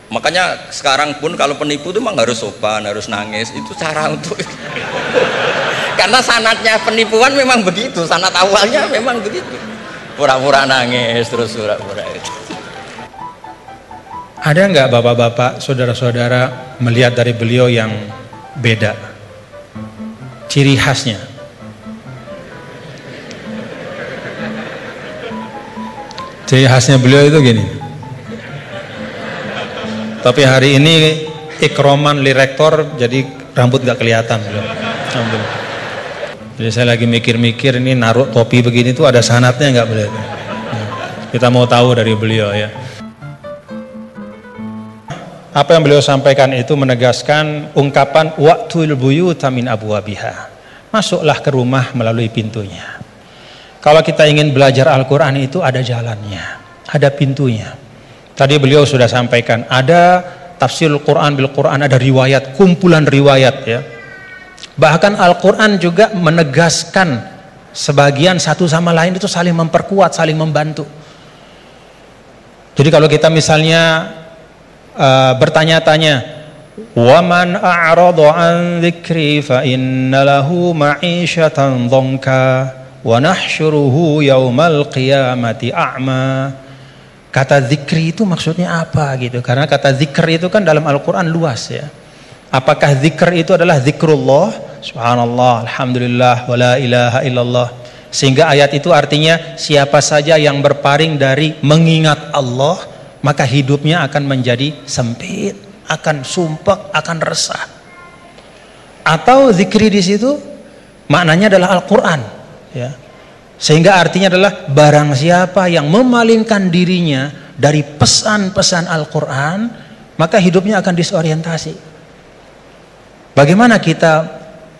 Makanya sekarang pun kalau penipu itu memang harus sopan, harus nangis, itu cara untuk karena sanatnya penipuan memang begitu, sanat awalnya memang begitu, pura-pura nangis terus pura-pura itu. Ada nggak bapak-bapak, saudara-saudara melihat dari beliau yang beda, ciri khasnya? Ciri khasnya beliau itu gini. Tapi hari ini ikroman li rektor, jadi rambut gak kelihatan. Jadi saya lagi mikir-mikir ini naruh topi begini tuh ada sanatnya nggak beliau? Kita mau tahu dari beliau ya. Apa yang beliau sampaikan itu menegaskan ungkapan wa'tul buyuta min abwabiha. Masuklah ke rumah melalui pintunya. Kalau kita ingin belajar Al-Quran itu ada jalannya, ada pintunya. Tadi beliau sudah sampaikan, ada tafsir Al-Quran bil Quran, ada riwayat, kumpulan riwayat ya. Bahkan Al-Quran juga menegaskan sebagian satu sama lain itu saling memperkuat, saling membantu. Jadi kalau kita misalnya bertanya-tanya, wa man a'rada an dzikri fa inna lahu ma'isyatan dhanka wa nahsyuruhu yaumal qiyamati a'ma. Kata zikri itu maksudnya apa gitu? Karena kata zikr itu kan dalam Al-Quran luas ya. Apakah zikr itu adalah zikrullah, subhanallah, alhamdulillah, wa la ilaha illallah, sehingga ayat itu artinya siapa saja yang berpaling dari mengingat Allah maka hidupnya akan menjadi sempit, akan sumpek, akan resah. Atau zikri di situ maknanya adalah Al-Quran ya. Sehingga artinya adalah barang siapa yang memalingkan dirinya dari pesan-pesan Al-Quran maka hidupnya akan disorientasi. Bagaimana kita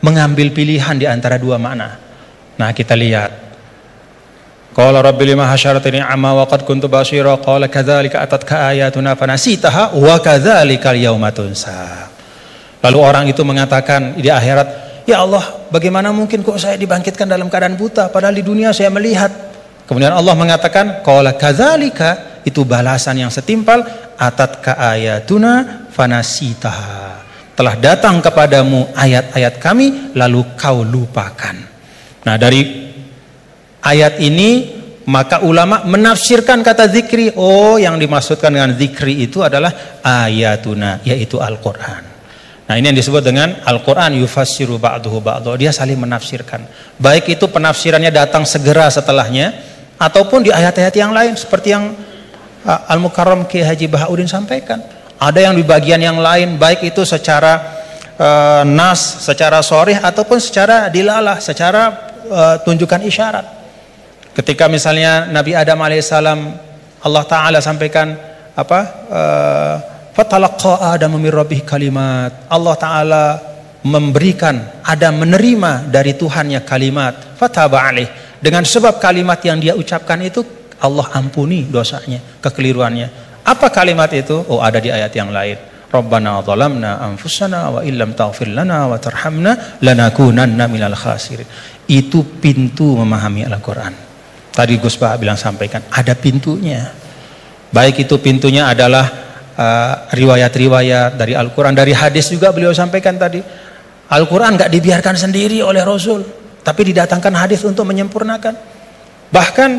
mengambil pilihan di antara dua makna? Nah kita lihat. Qala rabbi lima hasyaratini amma wa qad kuntu basira qala kadzalika atatka ayatuna fanasitaha wa kadzalika al-yauma tunsa. Lalu orang itu mengatakan di akhirat, ya Allah, bagaimana mungkin kok saya dibangkitkan dalam keadaan buta padahal di dunia saya melihat. Kemudian Allah mengatakan qala kadzalika, itu balasan yang setimpal, atatka ayatuna fanasitaha. Telah datang kepadamu ayat-ayat kami lalu kau lupakan. Nah, dari ayat ini maka ulama menafsirkan kata zikri, oh yang dimaksudkan dengan zikri itu adalah ayatuna, yaitu Al-Quran. Nah ini yang disebut dengan Al-Quran yufassiru ba'duhu ba'duhu, dia saling menafsirkan. Baik itu penafsirannya datang segera setelahnya ataupun di ayat-ayat yang lain seperti yang Al-Mukarram Kiai Haji Bahauddin sampaikan. Ada yang di bagian yang lain, baik itu secara nas, secara sharih ataupun secara dilalah, secara tunjukkan isyarat. Ketika misalnya Nabi Adam alaihissalam, Allah Ta'ala sampaikan apa? Fatalaqa Adam min rabbih kalimat. Allah Ta'ala memberikan Adam menerima dari Tuhannya kalimat. Fataba alaih. Dengan sebab kalimat yang dia ucapkan itu Allah ampuni dosanya, kekeliruannya. Apa kalimat itu? Oh ada di ayat yang lain. Rabbana zalamna anfusana wa illam taghfir lana wa tarhamna lanakunanna minal khasirin. Itu pintu memahami Al-Quran. Tadi Gus Bah bilang sampaikan ada pintunya. Baik itu pintunya adalah riwayat-riwayat dari Al-Quran, dari hadis juga beliau sampaikan tadi. Al-Quran nggak dibiarkan sendiri oleh Rasul, tapi didatangkan hadis untuk menyempurnakan. Bahkan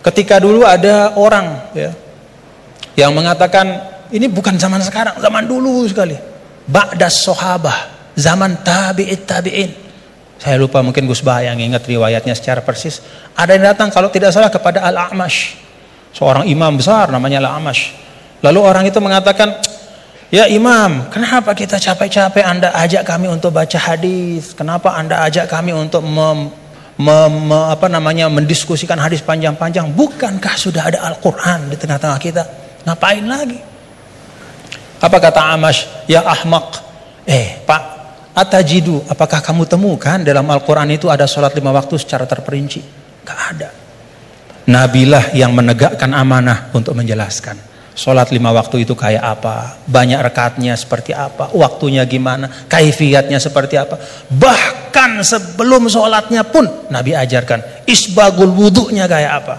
ketika dulu ada orang ya, yang mengatakan ini bukan zaman sekarang, zaman dulu sekali. Ba'das sahabah, zaman tabi'it tabi'in. Saya lupa, mungkin Gus Bah yang ingat riwayatnya secara persis. Ada yang datang kalau tidak salah kepada Al-A'mash, seorang imam besar namanya Al-A'mash. Lalu orang itu mengatakan, ya imam, kenapa kita capek-capek Anda ajak kami untuk baca hadis? Kenapa Anda ajak kami untuk mendiskusikan hadis panjang-panjang? Bukankah sudah ada Al-Quran di tengah-tengah kita? Ngapain lagi? Apa kata Amash? Ya ahmaq. Pak, atajidu, apakah kamu temukan dalam Al-Quran itu ada sholat 5 waktu secara terperinci? Gak ada. Nabilah yang menegakkan amanah untuk menjelaskan sholat 5 waktu itu kayak apa, banyak rakaatnya seperti apa, waktunya gimana, kaifiyatnya seperti apa. Bahkan sebelum sholatnya pun Nabi ajarkan isbagul wudhunya kayak apa.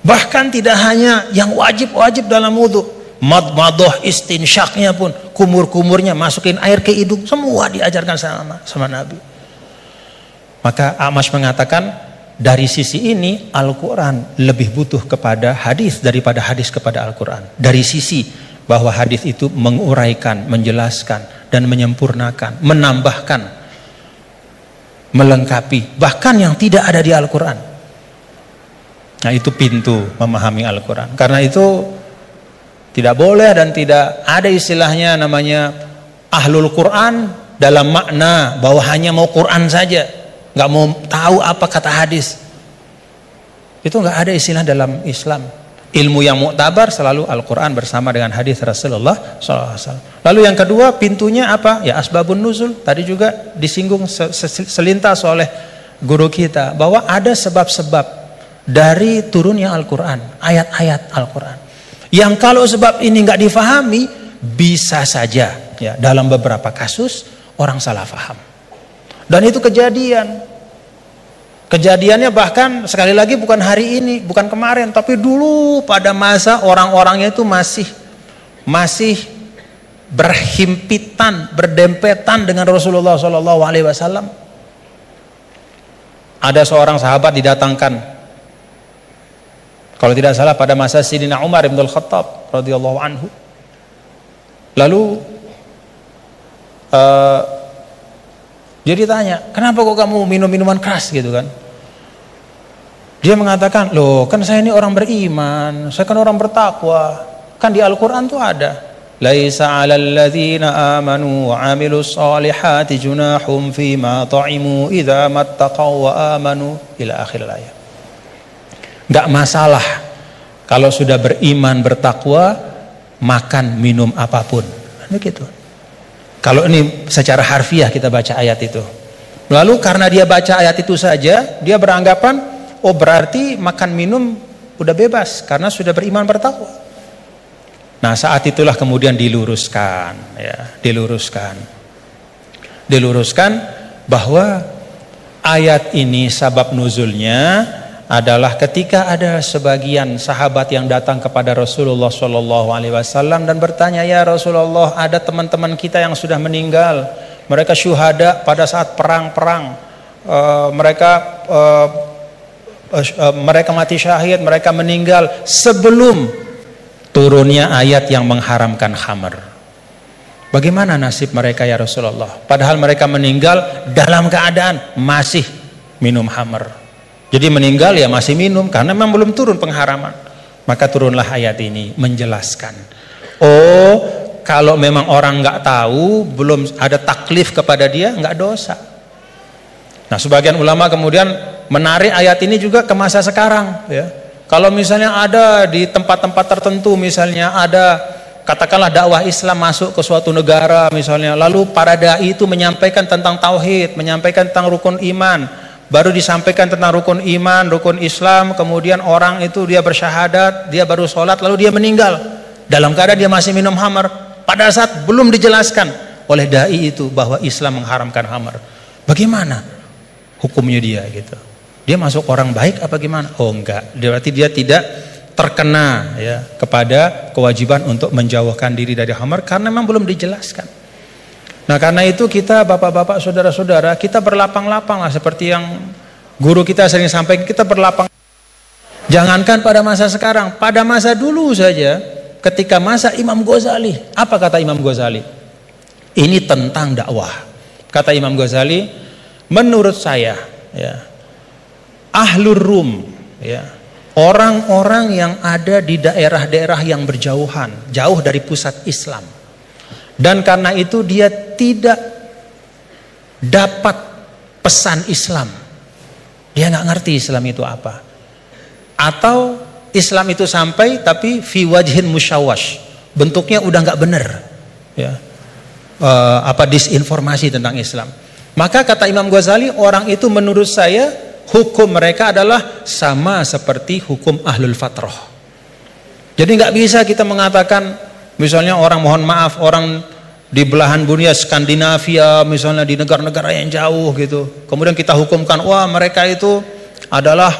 Bahkan tidak hanya yang wajib-wajib dalam wudhu, madmadah, istinsyaknya pun, kumur-kumurnya masukin air ke hidung, semua diajarkan sama Nabi. Maka Amash mengatakan dari sisi ini Al-Quran lebih butuh kepada hadis daripada hadis kepada Al-Quran. Dari sisi bahwa hadis itu menguraikan, menjelaskan dan menyempurnakan, menambahkan, melengkapi bahkan yang tidak ada di Al-Quran. Nah, itu pintu memahami Al-Quran. Karena itu tidak boleh dan tidak ada istilahnya namanya ahlul Quran dalam makna bahwa hanya mau Quran saja, nggak mau tahu apa kata hadis. Itu nggak ada istilah dalam Islam. Ilmu yang muktabar selalu Al-Quran bersama dengan hadis Rasulullah SAW. Lalu yang kedua pintunya apa? Ya asbabun nuzul. Tadi juga disinggung selintas oleh guru kita bahwa ada sebab-sebab dari turunnya Al-Quran, ayat-ayat Al-Quran. Yang kalau sebab ini nggak difahami, bisa saja ya dalam beberapa kasus orang salah faham. Dan itu kejadiannya bahkan sekali lagi bukan hari ini, bukan kemarin, tapi dulu pada masa orang-orangnya itu masih berhimpitan, berdempetan dengan Rasulullah SAW. Ada seorang sahabat didatangkan, kalau tidak salah pada masa Sayyidina Umar bin Al-Khattab radhiyallahu anhu. Lalu dia ditanya, kenapa kok kamu minum minuman keras gitu kan? Dia mengatakan, loh kan saya ini orang beriman, saya kan orang bertakwa. Kan di Al-Quran tuh ada, laisa 'alal ladzina amanu wa 'amilus solihati junahum fima ta'imu idza mattaqaw wa amanu ila akhir ayat. Enggak masalah kalau sudah beriman bertakwa makan minum apapun. Begitu. Kalau ini secara harfiah kita baca ayat itu. Lalu karena dia baca ayat itu saja, dia beranggapan, oh berarti makan minum udah bebas karena sudah beriman bertakwa. Nah saat itulah kemudian diluruskan bahwa ayat ini sabab nuzulnya adalah ketika ada sebagian sahabat yang datang kepada Rasulullah SAW dan bertanya, ya Rasulullah, ada teman-teman kita yang sudah meninggal, mereka syuhada pada saat perang-perang, mereka mati syahid, mereka meninggal sebelum turunnya ayat yang mengharamkan khamr. Bagaimana nasib mereka ya Rasulullah? Padahal mereka meninggal dalam keadaan masih minum khamr. Jadi meninggal ya masih minum karena memang belum turun pengharaman. Maka turunlah ayat ini menjelaskan. Oh, kalau memang orang nggak tahu, belum ada taklif kepada dia, nggak dosa. Nah, sebagian ulama kemudian menarik ayat ini juga ke masa sekarang. Ya. Kalau misalnya ada di tempat-tempat tertentu, misalnya ada katakanlah dakwah Islam masuk ke suatu negara misalnya, lalu para dai itu menyampaikan tentang tauhid, menyampaikan tentang rukun iman. Baru disampaikan tentang rukun iman, rukun Islam, kemudian orang itu dia bersyahadat, dia baru sholat, lalu dia meninggal dalam keadaan dia masih minum khamr. Pada saat belum dijelaskan oleh dai itu bahwa Islam mengharamkan khamr, bagaimana hukumnya dia gitu? Dia masuk orang baik apa gimana? Oh enggak, berarti dia tidak terkena ya kepada kewajiban untuk menjauhkan diri dari khamr karena memang belum dijelaskan. Nah karena itu kita bapak-bapak saudara-saudara kita berlapang-lapang lah seperti yang guru kita sering sampaikan, kita berlapang. Jangankan pada masa sekarang, pada masa dulu saja ketika masa Imam Ghazali, apa kata Imam Ghazali? Ini tentang dakwah. Kata Imam Ghazali, menurut saya ya, ahlur rum ya, orang-orang yang ada di daerah-daerah yang berjauhan, jauh dari pusat Islam. Dan karena itu dia tidak dapat pesan Islam. Dia nggak ngerti Islam itu apa. Atau Islam itu sampai tapi fi wajhin musyawash, bentuknya udah nggak bener. Ya. Disinformasi tentang Islam. Maka kata Imam Ghazali, orang itu menurut saya hukum mereka adalah sama seperti hukum ahlul fatrah. Jadi nggak bisa kita mengatakan misalnya orang, mohon maaf, orang di belahan dunia Skandinavia misalnya di negara-negara yang jauh gitu, kemudian kita hukumkan wah mereka itu adalah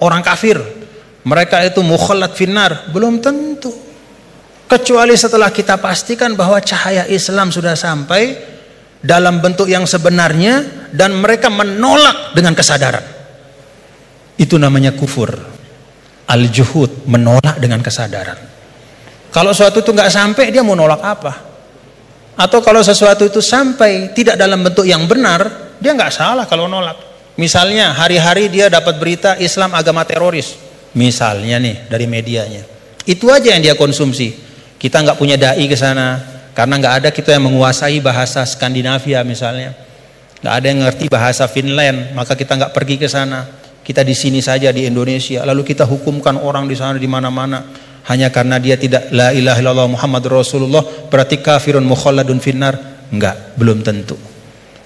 orang kafir, mereka itu mukhallat finnar. Belum tentu. kecuali setelah kita pastikan bahwa cahaya Islam sudah sampai dalam bentuk yang sebenarnya dan mereka menolak dengan kesadaran. Itu namanya kufur. Al-juhud, menolak dengan kesadaran. Kalau sesuatu itu nggak sampai, dia mau nolak apa? Atau kalau sesuatu itu sampai tidak dalam bentuk yang benar, dia nggak salah kalau nolak. Misalnya hari-hari dia dapat berita Islam agama teroris, misalnya nih dari medianya, itu aja yang dia konsumsi. Kita nggak punya dai ke sana karena nggak ada kita yang menguasai bahasa Skandinavia misalnya, nggak ada yang ngerti bahasa Finland, maka kita nggak pergi ke sana. Kita di sini saja di Indonesia, lalu kita hukumkan orang di sana di mana-mana hanya karena dia tidak la ilaha illallah Muhammadur Rasulullah berarti kafirun mukhalladun finnar. Enggak, belum tentu.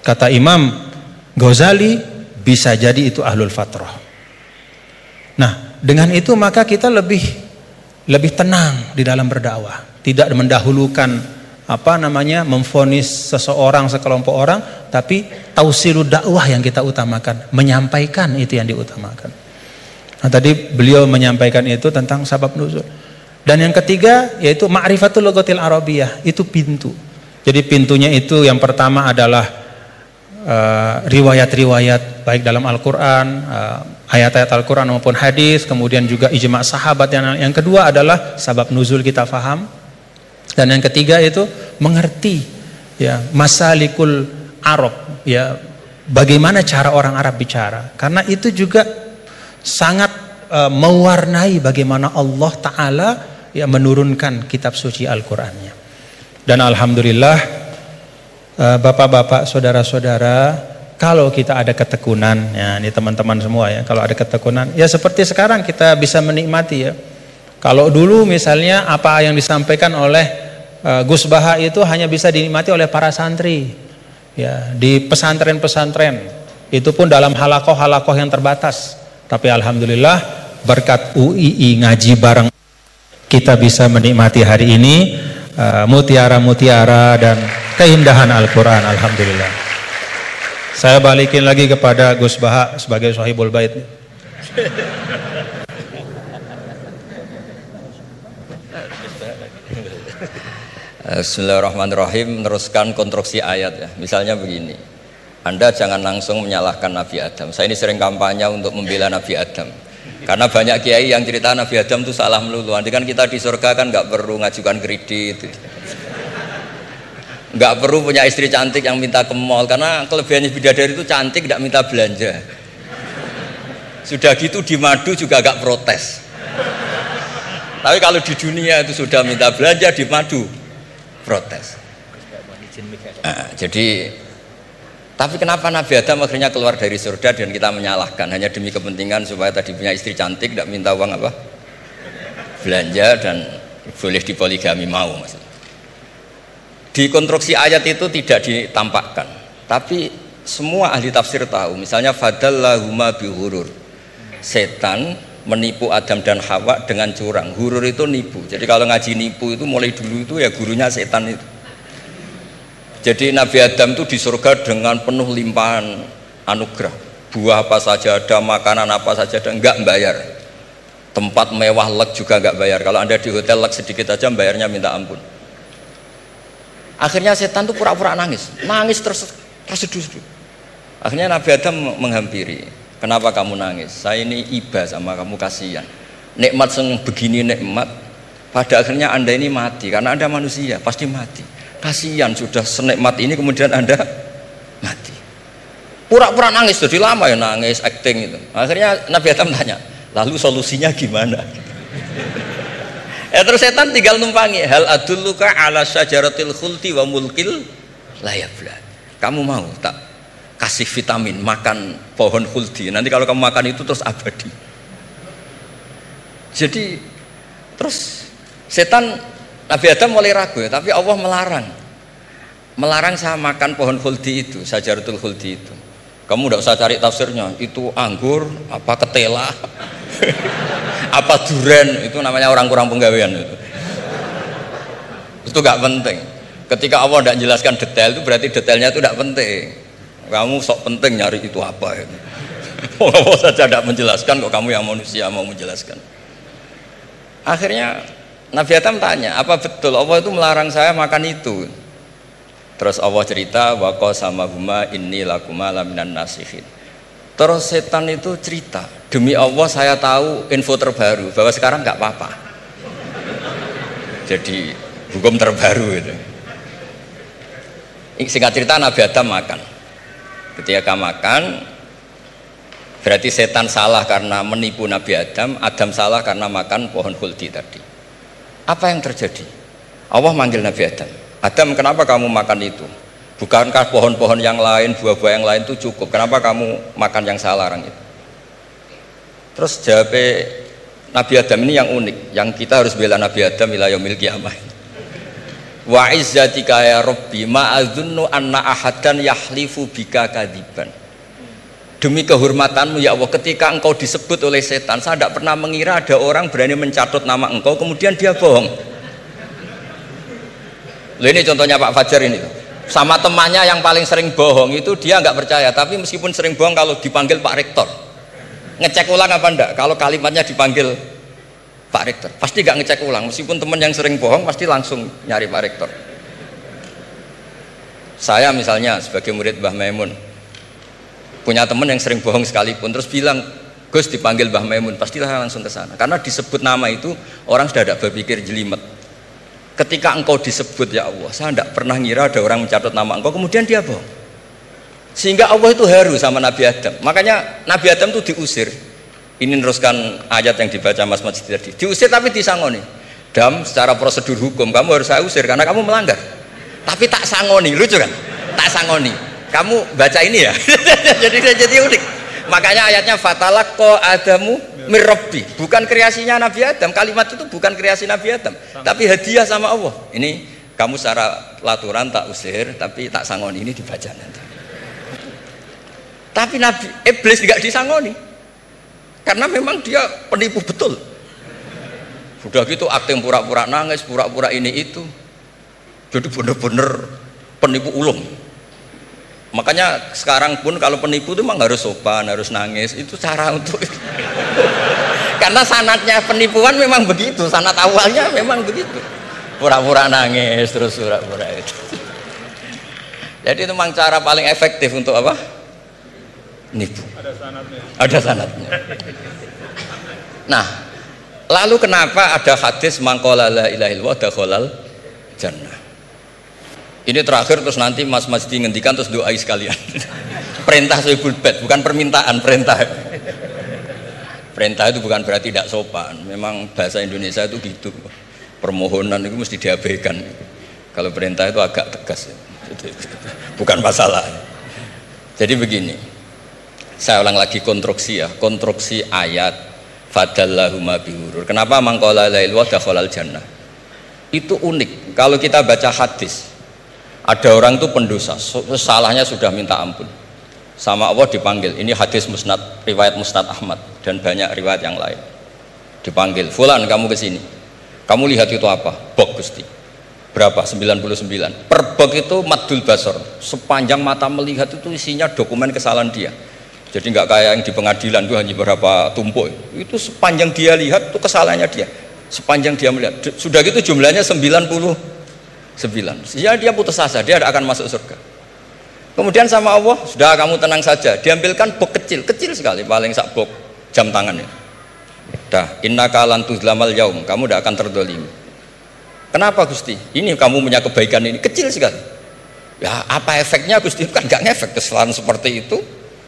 Kata Imam Ghazali, bisa jadi itu ahlul fatrah. Nah, dengan itu maka kita lebih tenang di dalam berdakwah, tidak mendahulukan memvonis seseorang, sekelompok orang, tapi tausilud dakwah yang kita utamakan, menyampaikan itu yang diutamakan. Nah, tadi beliau menyampaikan itu tentang sabab nuzul. Dan yang ketiga yaitu ma'rifatul lughatil arabiyyah, itu pintu. Jadi pintunya itu yang pertama adalah riwayat-riwayat baik dalam Al-Qur'an, ayat-ayat Al-Qur'an maupun hadis, kemudian juga ijma' sahabat. Yang kedua adalah sabab nuzul kita faham. Dan yang ketiga itu mengerti ya masalikul Arab, ya bagaimana cara orang Arab bicara, karena itu juga sangat mewarnai bagaimana Allah Ta'ala ya menurunkan kitab suci Al-Qur'annya. Dan alhamdulillah bapak-bapak, saudara-saudara, kalau kita ada ketekunan, ya ini teman-teman semua ya, kalau ada ketekunan ya seperti sekarang kita bisa menikmati ya. Kalau dulu misalnya apa yang disampaikan oleh Gus Baha itu hanya bisa dinikmati oleh para santri ya, di pesantren-pesantren, itu pun dalam halakoh-halakoh yang terbatas. Tapi alhamdulillah berkat UII ngaji bareng kita bisa menikmati hari ini mutiara-mutiara dan keindahan Al-Quran. Alhamdulillah. Saya balikin lagi kepada Gus Baha sebagai Sahibul Bait. Bismillahirrahmanirrahim. Meneruskan konstruksi ayat ya. Misalnya begini, Anda jangan langsung menyalahkan Nabi Adam. Saya ini sering kampanye untuk membela Nabi Adam, karena banyak kiai yang cerita Nabi Adam itu salah melulu. Nanti kan kita di surga kan nggak perlu ngajukan kredit, nggak perlu punya istri cantik yang minta ke mall, karena kelebihannya bidadari itu cantik, tidak minta belanja. Sudah gitu di madu juga agak protes. Tapi kalau di dunia itu sudah minta belanja, di madu protes. Jadi tapi kenapa Nabi Adam akhirnya keluar dari surga dan kita menyalahkan hanya demi kepentingan supaya tadi punya istri cantik, tidak minta uang apa belanja dan boleh dipoligami mau maksudnya. Di konstruksi ayat itu tidak ditampakkan, tapi semua ahli tafsir tahu. Misalnya fadallahuma bihurur, setan menipu Adam dan Hawa dengan curang. Hurur itu nipu. Jadi kalau ngaji nipu itu mulai dulu itu ya gurunya setan itu. Jadi Nabi Adam itu di surga dengan penuh limpahan anugerah. Buah apa saja ada, makanan apa saja ada, enggak bayar. Tempat mewah leg juga enggak bayar. Kalau Anda di hotel leg sedikit aja bayarnya minta ampun. Akhirnya setan itu pura-pura nangis terseduh-seduh. Akhirnya Nabi Adam menghampiri. Kenapa kamu nangis? Saya ini iba sama kamu, kasihan. Nikmat yang begini nikmat, pada akhirnya Anda ini mati. Karena Anda manusia, pasti mati. Kasihan sudah senikmat ini kemudian Anda mati. Pura-pura nangis, jadi lama ya nangis, acting itu. Akhirnya Nabi Adam tanya, lalu solusinya gimana? Terus setan tinggal numpangi. Hal adulluka ala syajaratil khuldi wa mulkil la yafla. Kamu mau tak kasih vitamin, makan pohon khuldi, nanti kalau kamu makan itu terus abadi. Jadi terus setan, Nabi Adam mulai ragu ya, tapi Allah melarang saya makan pohon khuldi itu, syajaratul khuldi itu. Kamu tidak usah cari tafsirnya, itu anggur apa ketela apa duren, itu namanya orang kurang penggawean itu gak penting. Ketika Allah tidak menjelaskan detail itu berarti detailnya itu tidak penting. Kamu sok penting nyari itu apa itu. Allah saja tidak menjelaskan, kok kamu yang manusia mau menjelaskan. Akhirnya Nabi Adam tanya, apa betul Allah itu melarang saya makan itu? Terus Allah cerita, wa qasamahuma inni lakuma laminan nasihin. Terus setan itu cerita, demi Allah saya tahu info terbaru bahwa sekarang nggak apa-apa. Jadi hukum terbaru itu. Singkat cerita Nabi Adam makan. Ketika makan, berarti setan salah karena menipu Nabi Adam, Adam salah karena makan pohon khuldi tadi. Apa yang terjadi? Allah manggil Nabi Adam. Adam, kenapa kamu makan itu? Bukankah pohon-pohon yang lain, buah-buah yang lain itu cukup? Kenapa kamu makan yang saya larang itu? Terus jawab Nabi Adam ini yang unik, yang kita harus bela Nabi Adam ila yaumil qiyamah. Wa izzatika ya Rabbi ma adzunnu anna ahadan yahlifu bika kadziban. Demi kehormatanmu ya Allah, ketika engkau disebut oleh setan, saya tidak pernah mengira ada orang berani mencatut nama engkau kemudian dia bohong. Loh, ini contohnya Pak Fajar ini, sama temannya yang paling sering bohong itu dia nggak percaya, tapi meskipun sering bohong kalau dipanggil Pak Rektor ngecek ulang apa enggak, kalau kalimatnya dipanggil Pak Rektor pasti nggak ngecek ulang, meskipun teman yang sering bohong pasti langsung nyari Pak Rektor. Saya misalnya sebagai murid Mbah Maimun punya teman yang sering bohong sekalipun, terus bilang Gus dipanggil Mbah Maimun, pastilah langsung ke sana, karena disebut nama itu orang sudah tidak berpikir jelimet. Ketika engkau disebut ya Allah, saya tidak pernah ngira ada orang mencatat nama engkau kemudian dia bohong, sehingga Allah itu haru sama Nabi Adam. Makanya Nabi Adam itu diusir. Ini meneruskan ayat yang dibaca Mas Majid tadi, diusir tapi disangoni. Dam, secara prosedur hukum kamu harus saya usir karena kamu melanggar, tapi tak sangoni. Lucu kan? Tak sangoni, kamu baca ini ya. jadi unik. Makanya ayatnya fatalaqqa Adamu mir Rabbi, bukan kreasinya Nabi Adam. Kalimat itu bukan kreasi Nabi Adam, tapi hadiah sama Allah. Ini kamu secara laturan tak usir tapi tak sangoni, ini dibaca nanti. Tapi Nabi Iblis tidak disangoni karena memang dia penipu betul. Sudah gitu akting pura-pura nangis, pura-pura ini itu, jadi benar-benar penipu ulung. Makanya sekarang pun kalau penipu itu memang harus sopan, harus nangis, itu cara untuk karena sanatnya penipuan memang begitu, sanat awalnya memang begitu, pura-pura nangis terus pura-pura itu. Jadi itu memang cara paling efektif untuk apa? Nipu. Ada sanatnya. Nah, lalu kenapa ada hadis mangqala la ilaha illallah dakhalal jannah? Ini terakhir, terus nanti Mas Masdi ngendikan terus doai sekalian. Perintah sohibul bait, bukan permintaan, perintah. Perintah itu bukan berarti tidak sopan. Memang bahasa Indonesia itu gitu. Permohonan itu mesti diabaikan. Kalau perintah itu agak tegas. Bukan masalah. Jadi begini. Saya ulang lagi konstruksi ya, konstruksi ayat fadallahuma bihurur. Kenapa mangqala la ilaha illallah dakhalal jannah? Itu unik. Kalau kita baca hadis, ada orang itu pendosa, salahnya sudah minta ampun, sama Allah dipanggil. Ini hadis musnad, riwayat musnad Ahmad dan banyak riwayat yang lain. Dipanggil, fulan kamu kesini, kamu lihat itu apa? Bok Gusti. Berapa? 99. Per bok itu maddul basor, sepanjang mata melihat itu isinya dokumen kesalahan dia. Jadi nggak kayak yang di pengadilan itu hanya beberapa tumpuk. Itu sepanjang dia lihat itu kesalahannya dia, sepanjang dia melihat. Sudah gitu jumlahnya 99. Ya dia putus asa, dia tidak akan masuk surga. Kemudian sama Allah, sudah kamu tenang saja, diambilkan bok kecil, kecil sekali, paling sak bok jam tangannya. Dah, innaka lan tuzlamal yaum, kamu tidak akan terdolimi. Kenapa Gusti? Ini kamu punya kebaikan ini kecil sekali. Ya apa efeknya Gusti? Kan nggak ngefek kesalahan seperti itu.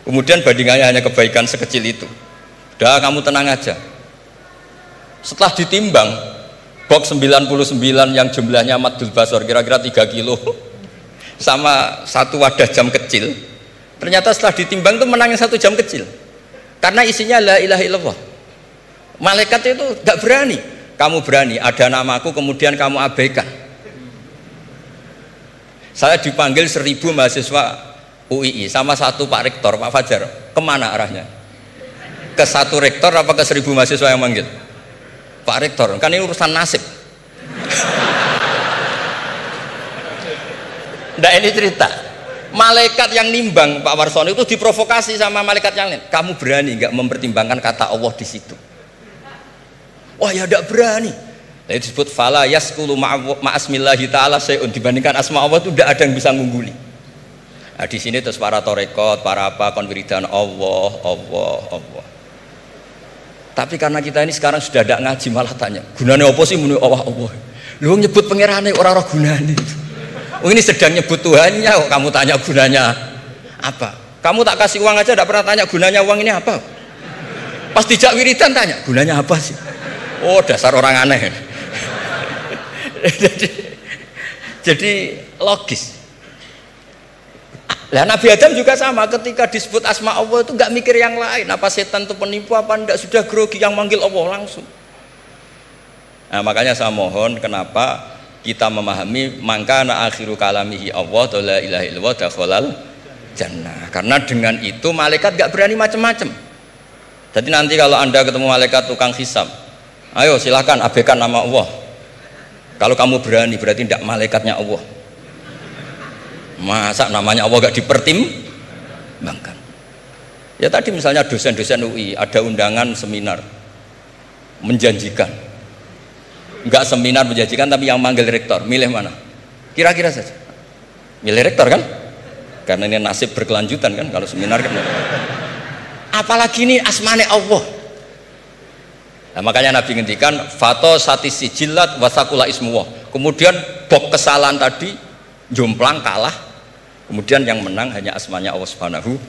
Kemudian bandingannya hanya kebaikan sekecil itu. Dah kamu tenang aja. Setelah ditimbang, box 99 yang jumlahnya maddul basor kira-kira 3 kilo sama satu wadah jam kecil, ternyata setelah ditimbang itu menang yang 1 jam kecil karena isinya la ilaha illallah. Malaikat itu gak berani. Kamu berani ada namaku kemudian kamu abaikan. Saya dipanggil 1000 mahasiswa UII sama satu Pak Rektor, Pak Fajar. Kemana arahnya? Ke satu rektor apa ke 1000 mahasiswa yang manggil? Pak Rektor, kan ini urusan nasib. Nah ini cerita malaikat yang nimbang Pak Warsono itu diprovokasi sama malaikat yang lain. Kamu berani nggak mempertimbangkan kata Allah di situ? Wah ya tidak berani. Jadi disebut fala yaskulu ma'asmillahi ta'ala sayun, dibandingkan asma Allah itu tidak ada yang bisa mengungguli. Nah, di sini terus para torekot, para apa konwiridan Allah, Allah, Allah. Tapi karena kita ini sekarang sudah tidak ngaji malah tanya, gunanya apa sih muni Allah Allah? Lu nyebut pangerane ora ora gunane. Oh ini sedang nyebut Tuhannya, kok kamu tanya gunanya apa? Kamu tak kasih uang aja tidak pernah tanya gunanya uang ini apa? Pas dijak wiridan tanya, gunanya apa sih? Oh dasar orang aneh. jadi logis. Lah Nabi Adam juga sama, ketika disebut asma Allah itu nggak mikir yang lain, apa setan itu penipu apa enggak, sudah grogi yang manggil Allah langsung. Nah, makanya saya mohon kenapa kita memahami mangkana akhiru kalamihi Allah la ilaha illallah dakhalal jannah, karena dengan itu malaikat nggak berani macam-macam. Jadi nanti kalau Anda ketemu malaikat tukang hisab, ayo silahkan abaikan nama Allah. Kalau kamu berani berarti tidak malaikatnya Allah. Masa namanya Allah gak dipertimbangkan? Ya tadi misalnya dosen-dosen UI ada undangan seminar menjanjikan, enggak seminar menjanjikan tapi yang manggil rektor, milih mana? Kira-kira saja milih rektor kan? Karena ini nasib berkelanjutan kan kalau seminar kan. Apalagi ini asmane Allah. Nah, makanya Nabi ngendikan fato satisi jilat wasakula ismuwah. Kemudian bok kesalahan tadi jomplang kalah. Kemudian yang menang hanya asmanya Allah Subhanahu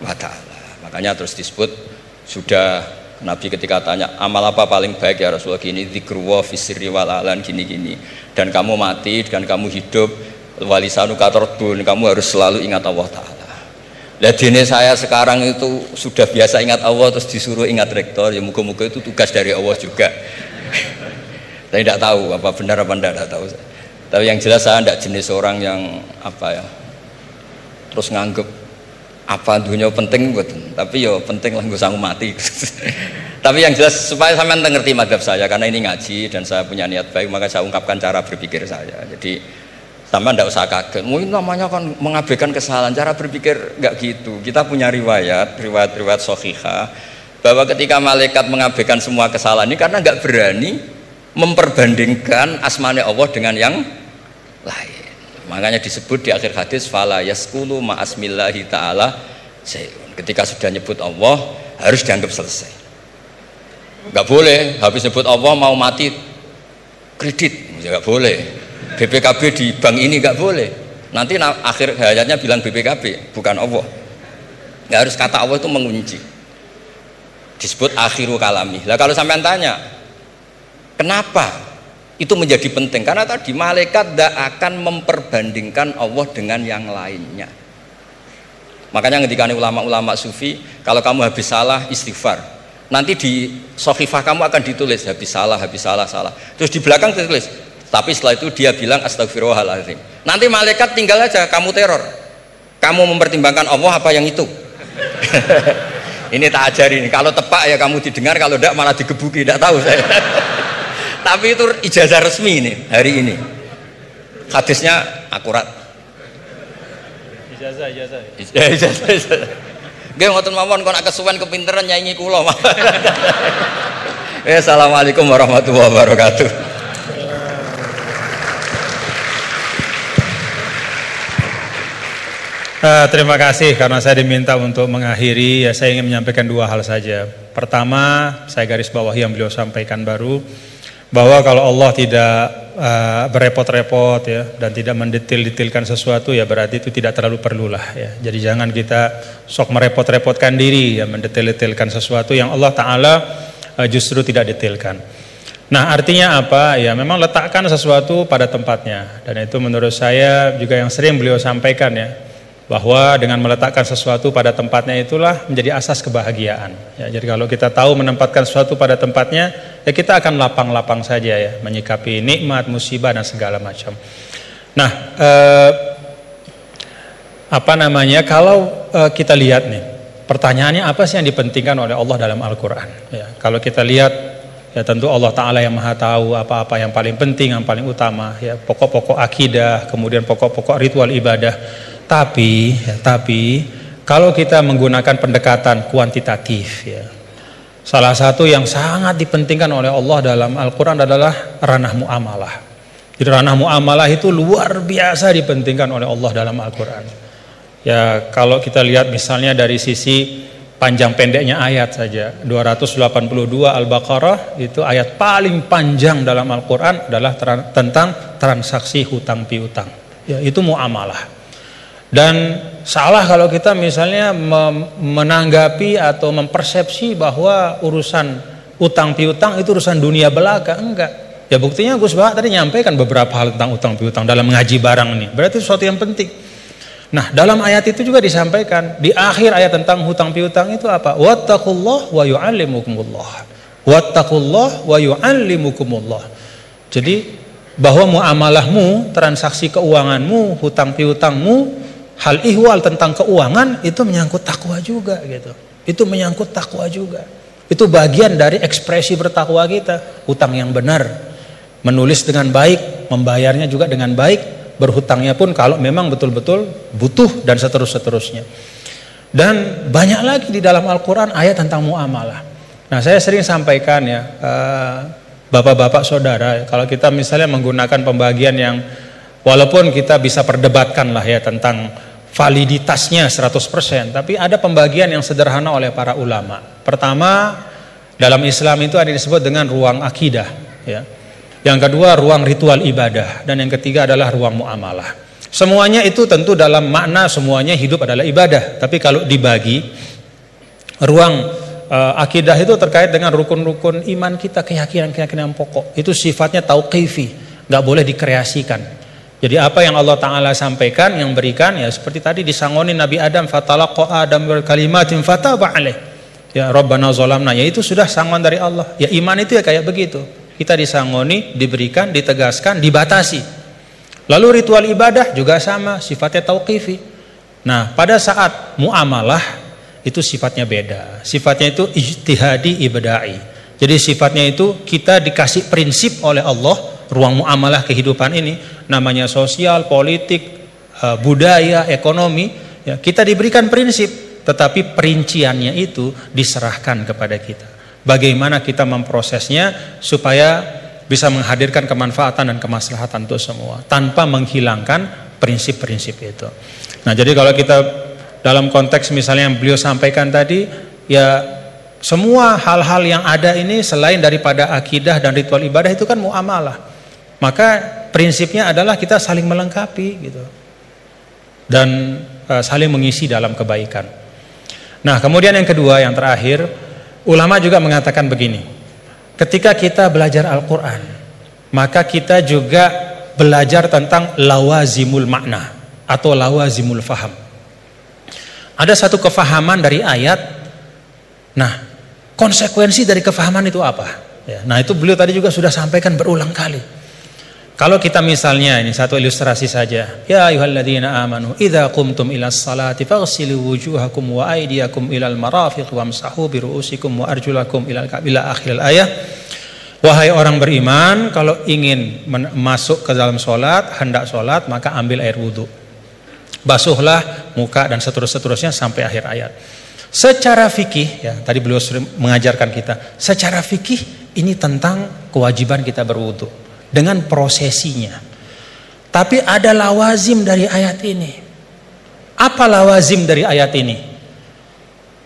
wa ta'ala. Makanya terus disebut, sudah Nabi ketika tanya amal apa paling baik ya Rasulullah, gini dzikrullah fisirri wal alan, gini-gini, dan kamu mati dan kamu hidup walisanu katordun, kamu harus selalu ingat Allah ta'ala. Lah dene saya sekarang itu sudah biasa ingat Allah terus disuruh ingat rektor, ya muka-muka itu tugas dari Allah juga. Saya tidak tahu apa benar apa tidak tahu. Tapi yang jelas saya tidak jenis orang yang apa ya, terus nganggep apa dunia penting betul, tapi yo penting lah gue sanggup mati. Tapi yang jelas supaya sampean ngerti madhab saya, karena ini ngaji dan saya punya niat baik, maka saya ungkapkan cara berpikir saya. Jadi sampean tidak usah kaget, mungkin namanya kan mengabaikan kesalahan, cara berpikir nggak gitu. Kita punya riwayat sahihah bahwa ketika malaikat mengabaikan semua kesalahan ini karena nggak berani memperbandingkan asmane Allah dengan yang lain. Makanya disebut di akhir hadis fala yaskulu ma'asmillahi ta'ala sayun. Ketika sudah nyebut Allah harus dianggap selesai. Enggak boleh habis nyebut Allah mau mati kredit, enggak boleh. BPKB di bank ini enggak boleh. Nanti akhir hayatnya bilang BPKB bukan Allah. Enggak, harus kata Allah itu mengunci. Disebut akhiru kalami. Lah kalau sampean tanya, kenapa itu menjadi penting? Karena tadi malaikat tidak akan memperbandingkan Allah dengan yang lainnya. Makanya ketika ulama-ulama sufi, kalau kamu habis salah istighfar, nanti di sohifah kamu akan ditulis habis salah, salah. Terus di belakang ditulis, tapi setelah itu dia bilang astagfirullahaladzim. Nanti malaikat tinggal aja kamu teror, kamu mempertimbangkan Allah apa yang itu. Ini tak ajarin, kalau tepak ya kamu didengar, kalau tidak malah digebuki, tidak tahu saya. Tapi itu ijazah resmi ini hari ini, hadisnya akurat. Ijazah. Nggih ngoten mawon, kok nak kesuwen kepinteran nyanyi kula. Assalamualaikum warahmatullahi wabarakatuh. Terima kasih karena saya diminta untuk mengakhiri, ya saya ingin menyampaikan dua hal saja. Pertama, saya garis bawahi yang beliau sampaikan baru, bahwa kalau Allah tidak berepot-repot ya dan tidak mendetil-detilkan sesuatu, ya berarti itu tidak terlalu perlulah ya. Jadi jangan kita sok merepot-repotkan diri ya mendetil-detilkan sesuatu yang Allah Ta'ala justru tidak detilkan. Nah artinya apa? Ya memang letakkan sesuatu pada tempatnya, dan itu menurut saya juga yang sering beliau sampaikan ya, bahwa dengan meletakkan sesuatu pada tempatnya itulah menjadi asas kebahagiaan ya. Jadi kalau kita tahu menempatkan sesuatu pada tempatnya, ya kita akan lapang-lapang saja ya menyikapi nikmat, musibah dan segala macam. Nah kalau kita lihat nih, pertanyaannya apa sih yang dipentingkan oleh Allah dalam Al-Quran ya. Kalau kita lihat ya tentu Allah Ta'ala yang maha tahu apa-apa yang paling penting, yang paling utama ya, pokok-pokok akidah, kemudian pokok-pokok ritual ibadah. Tapi kalau kita menggunakan pendekatan kuantitatif ya, Salah satu yang sangat dipentingkan oleh Allah dalam Al-Quran adalah ranah muamalah. Jadi ranah muamalah itu luar biasa dipentingkan oleh Allah dalam Al-Quran. Ya, kalau kita lihat misalnya dari sisi panjang pendeknya ayat saja, 282 Al-Baqarah itu ayat paling panjang dalam Al-Quran adalah tentang transaksi hutang piutang. Ya, itu muamalah. Dan salah kalau kita misalnya menanggapi atau mempersepsi bahwa urusan utang piutang itu urusan dunia belaka. Enggak. Ya buktinya Gus Baha tadi nyampaikan beberapa hal tentang utang piutang dalam mengaji barang ini. Berarti sesuatu yang penting. Nah, dalam ayat itu juga disampaikan di akhir ayat tentang hutang piutang itu apa? Wattaqullah wa yu'allimukumullah. Wattaqullah wa yu'allimukumullah. Jadi bahwa muamalahmu, transaksi keuanganmu, hutang piutangmu, hal ihwal tentang keuangan itu menyangkut takwa juga gitu. Itu menyangkut takwa juga. Itu bagian dari ekspresi bertakwa kita. Hutang yang benar, menulis dengan baik, membayarnya juga dengan baik, berhutangnya pun kalau memang betul-betul butuh dan seterusnya. Dan banyak lagi di dalam Al-Quran ayat tentang muamalah. Nah, saya sering sampaikan ya, bapak-bapak saudara, kalau kita misalnya menggunakan pembagian yang walaupun kita bisa perdebatkan lah ya tentang validitasnya 100%, tapi ada pembagian yang sederhana oleh para ulama. Pertama, dalam Islam itu ada disebut dengan ruang akidah ya. Yang kedua ruang ritual ibadah, dan yang ketiga adalah ruang muamalah. Semuanya itu tentu dalam makna semuanya hidup adalah ibadah, tapi kalau dibagi ruang akidah itu terkait dengan rukun-rukun iman kita, keyakinan-keyakinan pokok. Itu sifatnya tauqifi, nggak boleh dikreasikan. Jadi apa yang Allah Ta'ala sampaikan, yang berikan ya seperti tadi disangoni Nabi Adam, fatalaqa Adam bil kalimatin fataba alaih. Ya Rabbana zalamna, ya itu sudah sangon dari Allah. Ya iman itu ya kayak begitu. Kita disangoni, diberikan, ditegaskan, dibatasi. Lalu ritual ibadah juga sama, sifatnya tauqifi. Nah, pada saat muamalah itu sifatnya beda. Sifatnya itu ijtihadi ibada'i. Jadi sifatnya itu kita dikasih prinsip oleh Allah, ruang muamalah kehidupan ini, namanya sosial, politik, budaya, ekonomi, ya, kita diberikan prinsip, tetapi perinciannya itu diserahkan kepada kita. Bagaimana kita memprosesnya supaya bisa menghadirkan kemanfaatan dan kemaslahatan untuk semua, tanpa menghilangkan prinsip-prinsip itu. Nah, jadi kalau kita dalam konteks misalnya yang beliau sampaikan tadi, ya semua hal-hal yang ada ini selain daripada akidah dan ritual ibadah itu kan muamalah. Maka prinsipnya adalah kita saling melengkapi gitu. Dan saling mengisi dalam kebaikan. Nah, kemudian yang kedua, yang terakhir, ulama juga mengatakan begini. Ketika kita belajar Al-Qur'an, maka kita juga belajar tentang lawazimul makna atau lawazimul faham. Ada satu kefahaman dari ayat. Nah, konsekuensi dari kefahaman itu apa? Ya, nah, itu beliau tadi juga sudah sampaikan berulang kali. Kalau kita misalnya, ini satu ilustrasi saja. Ya ayyuhalladzina amanu idza qumtum ilas salati faghsilu wujuhakum wa aydiyakum ilal marafiq wamsahu bi ru'usikum wa arjulakum ila akhir ayat. Wahai orang beriman, kalau ingin masuk ke dalam solat, hendak solat, maka ambil air wudu. Basuhlah muka dan seterusnya sampai akhir ayat. Secara fikih, ya tadi beliau mengajarkan kita, secara fikih ini tentang kewajiban kita berwudu dengan prosesinya. Tapi ada lawazim dari ayat ini. Apa lawazim dari ayat ini?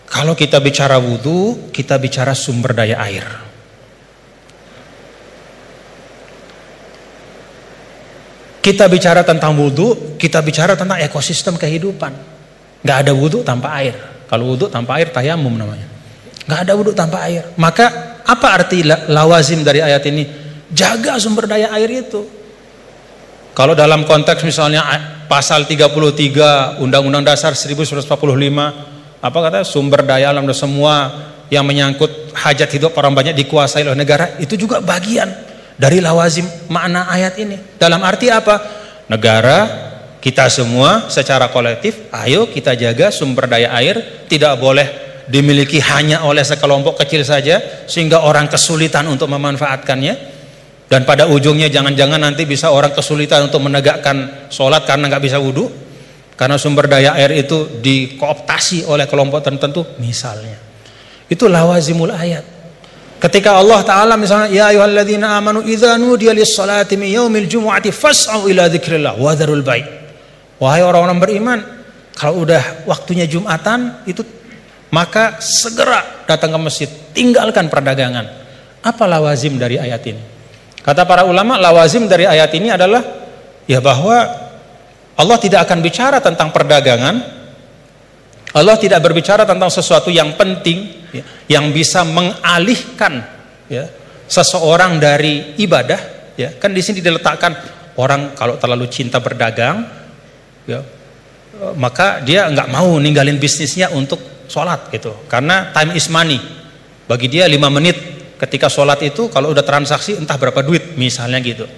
Kalau kita bicara wudu, kita bicara sumber daya air. Kita bicara tentang wudu, kita bicara tentang ekosistem kehidupan. Gak ada wudu tanpa air. Kalau wudu tanpa air tayamum namanya. Gak ada wudu tanpa air. Maka apa arti lawazim dari ayat ini? Jaga sumber daya air itu. Kalau dalam konteks misalnya pasal 33 Undang-Undang Dasar 1945, apa kata sumber daya alam dan semua yang menyangkut hajat hidup orang banyak dikuasai oleh negara, itu juga bagian dari lawazim makna ayat ini. Dalam arti apa? Negara, kita semua secara kolektif, ayo kita jaga sumber daya air, tidak boleh dimiliki hanya oleh sekelompok kecil saja sehingga orang kesulitan untuk memanfaatkannya. Dan pada ujungnya jangan-jangan nanti bisa orang kesulitan untuk menegakkan sholat karena nggak bisa wudhu, karena sumber daya air itu dikooptasi oleh kelompok tertentu misalnya. Itu lawazimul ayat. Ketika Allah Ta'ala misalnya, ya ayyuhalladzina amanu idza nudiya lis-salati min yaumil jumu'ati fas'au ila dzikrillah wa dzarul bai'. Wahai orang-orang beriman, kalau udah waktunya Jumatan itu maka segera datang ke masjid, tinggalkan perdagangan. Apa lawazim dari ayat ini? Kata para ulama, lawazim dari ayat ini adalah ya bahwa Allah tidak akan bicara tentang perdagangan. Allah tidak berbicara tentang sesuatu yang penting ya, yang bisa mengalihkan ya, seseorang dari ibadah ya. Kan di sini diletakkan orang kalau terlalu cinta berdagang ya, maka dia nggak mau ninggalin bisnisnya untuk sholat gitu, karena time is money. Bagi dia 5 menit ketika sholat itu kalau udah transaksi entah berapa duit misalnya gitu.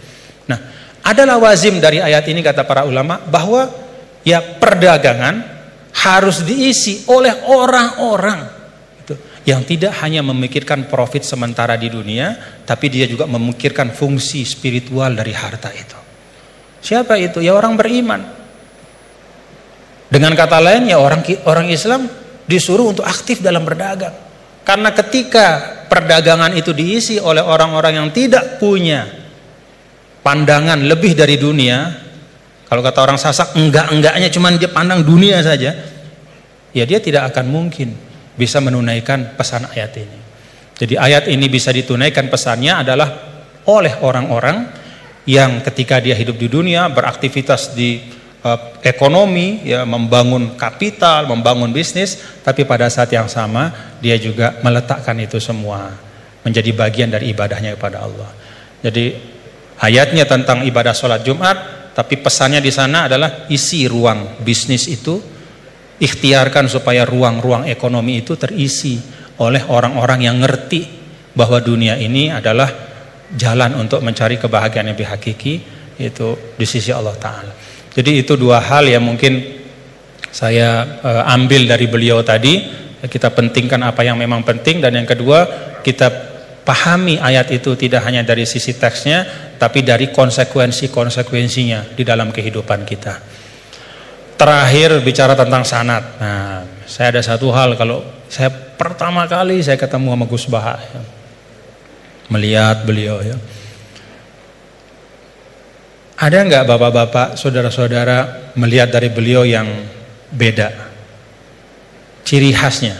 Nah, ada lawazim dari ayat ini kata para ulama bahwa ya perdagangan harus diisi oleh orang-orang gitu, yang tidak hanya memikirkan profit sementara di dunia, tapi dia juga memikirkan fungsi spiritual dari harta itu. Siapa itu? Ya orang beriman. Dengan kata lain ya orang Islam disuruh untuk aktif dalam berdagang. Karena ketika perdagangan itu diisi oleh orang-orang yang tidak punya pandangan lebih dari dunia, kalau kata orang Sasak enggaknya cuman dia pandang dunia saja, ya dia tidak akan mungkin bisa menunaikan pesan ayat ini. Jadi ayat ini bisa ditunaikan pesannya adalah oleh orang-orang yang ketika dia hidup di dunia beraktivitas di ekonomi ya, membangun kapital, membangun bisnis, tapi pada saat yang sama dia juga meletakkan itu semua menjadi bagian dari ibadahnya kepada Allah. Jadi ayatnya tentang ibadah sholat Jumat, tapi pesannya di sana adalah isi ruang bisnis itu, ikhtiarkan supaya ruang-ruang ekonomi itu terisi oleh orang-orang yang ngerti bahwa dunia ini adalah jalan untuk mencari kebahagiaan yang lebih hakiki, itu di sisi Allah Ta'ala. Jadi itu 2 hal yang mungkin saya ambil dari beliau tadi. Kita pentingkan apa yang memang penting, dan yang kedua kita pahami ayat itu tidak hanya dari sisi teksnya, tapi dari konsekuensi-konsekuensinya di dalam kehidupan kita. Terakhir bicara tentang sanad. Nah, saya ada satu hal, kalau saya pertama kali saya ketemu sama Gus Baha ya, melihat beliau ya, ada nggak bapak-bapak, saudara-saudara melihat dari beliau yang beda? Ciri khasnya.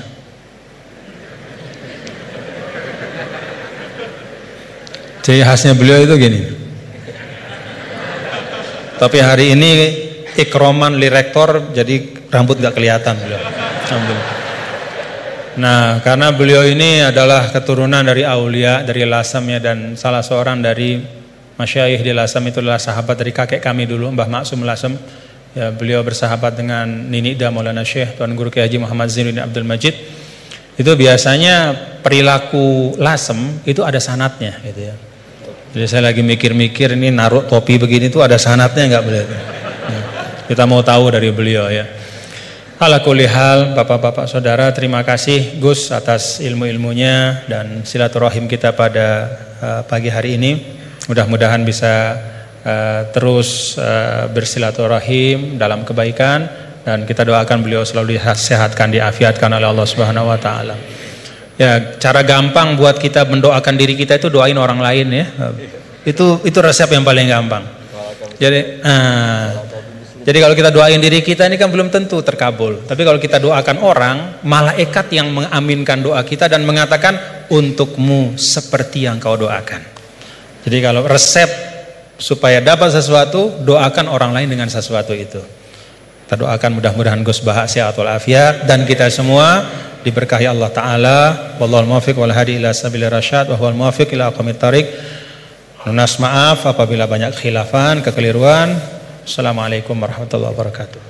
Ciri khasnya beliau itu gini. Tapi hari ini ikroman li rektor, jadi rambut nggak kelihatan beliau. Alhamdulillah. Nah, karena beliau ini adalah keturunan dari aulia, dari Lasem ya, dan salah seorang dari Masyayikh di Lasem itu adalah sahabat dari kakek kami dulu, Mbah Maksum Lasem. Ya, beliau bersahabat dengan Nini Da Maulana Syekh Tuan Guru Kiai Haji Muhammad Zainuddin Abdul Majid. Itu biasanya perilaku Lasem itu ada sanatnya gitu ya. Jadi saya lagi mikir-mikir ini naruh topi begini tuh ada sanatnya nggak beliau? Ya, kita mau tahu dari beliau ya. Ala kulli hal, bapak-bapak saudara, terima kasih Gus atas ilmu-ilmunya dan silaturahim kita pada pagi hari ini. Mudah-mudahan bisa terus bersilaturahim dalam kebaikan, dan kita doakan beliau selalu disehatkan, diafiatkan oleh Allah Subhanahu wa taala. Ya, cara gampang buat kita mendoakan diri kita itu doain orang lain ya. Itu resep yang paling gampang. Jadi kalau kita doain diri kita ini kan belum tentu terkabul. Tapi kalau kita doakan orang, malaikat yang mengaminkan doa kita dan mengatakan untukmu seperti yang kau doakan. Jadi kalau resep supaya dapat sesuatu, doakan orang lain dengan sesuatu itu. Kita doakan mudah-mudahan Gus Baha sehat walafiat, dan kita semua diberkahi Allah Ta'ala. Wallahul muwaffiq wal hadi ila sabilir rasyad wa huwal muwaffiq ila aqwamit thariq. Lunas maaf apabila banyak khilafan, kekeliruan. Assalamualaikum warahmatullahi wabarakatuh.